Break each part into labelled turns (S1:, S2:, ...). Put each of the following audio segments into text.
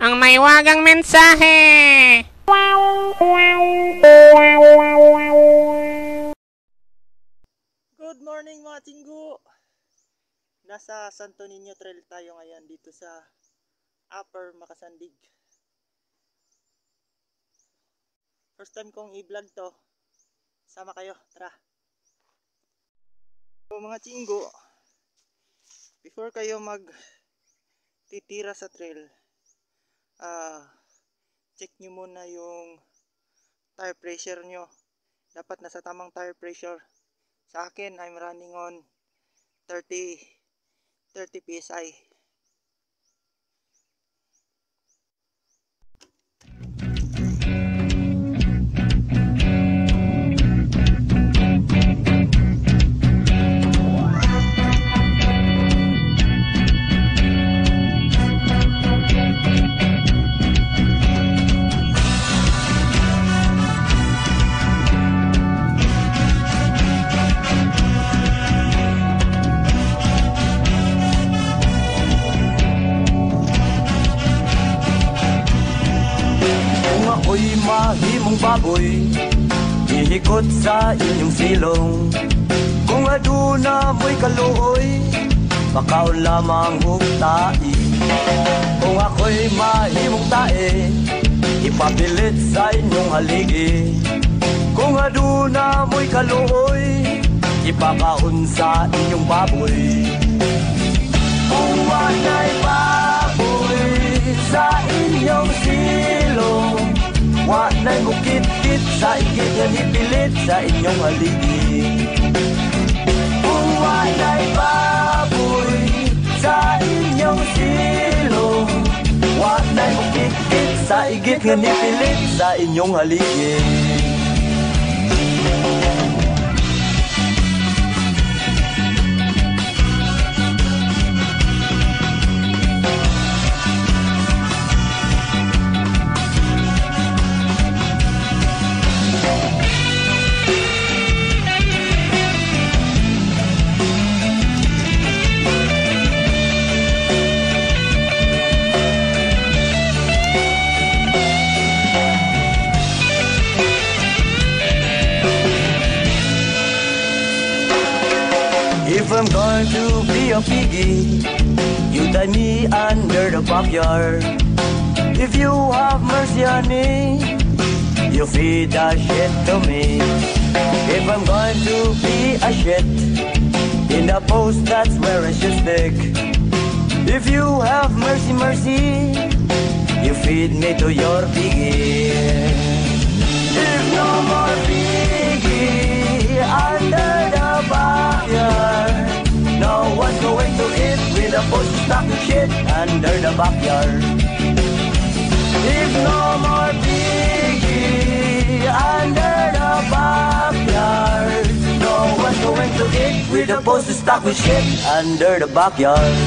S1: ang may wagang mensahe.
S2: Good morning mga tinggo. Nasa Santo Niño Trail tayo ngayon dito sa Upper Macasandig. First time kong i-vlog to. Sama kayo, tara. So mga tinggo, before kayo titira sa trail, check nyo muna yung tire pressure nyo. Dapat nasa tamang tire pressure. Sa akin, I'm running on 30 PSI.
S3: Ako'y mahimong baboy, ihikot sa inyong silong. Kung aduna mo'y kaluoy, makaon lamang huktai. Kung ako'y mahimong tae, ipapilit sa inyong haligi. Kung aduna mo'y kaluoy, ipakaon sa inyong baboy. Kung wala'y baboy sa inyong silong, wala'y mukit-kit sa igit nga nipilit sa inyong haligi. Kung wala'y baboy sa inyong silong, wala'y mukit-kit sa igit nga nipilit sa inyong haligi. If I'm going to be a piggy, you tie me under the backyard. If you have mercy on me, you feed the shit to me. If I'm going to be a shit, in the post that's where I should stick. If you have mercy, mercy, you feed me to your piggy. If no more piggy under the backyard, no one's going to eat with a post stock shit under the backyard. If no more piggy under the backyard, no one's going to eat with a post stock with shit under the backyard.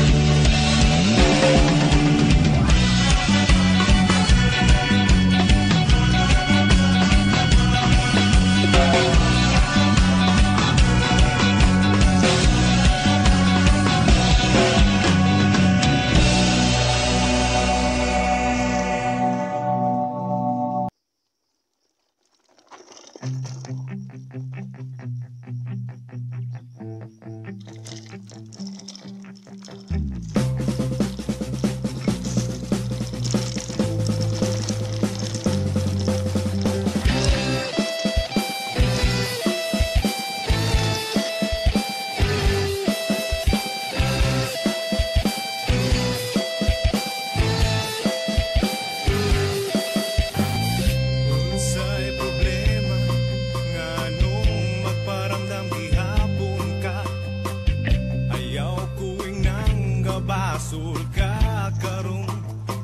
S4: Basul ka karong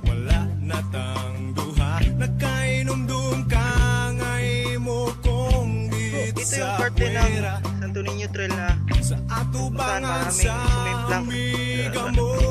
S4: wala natang duha, nagkainom-dum ka ngay mo kong git
S2: Ito yung
S4: sa
S2: parte ng
S4: pwera
S2: Santo Niño Trail na
S4: sa atubangan
S2: maraming
S4: sa
S2: sumemplang.
S4: amiga mo.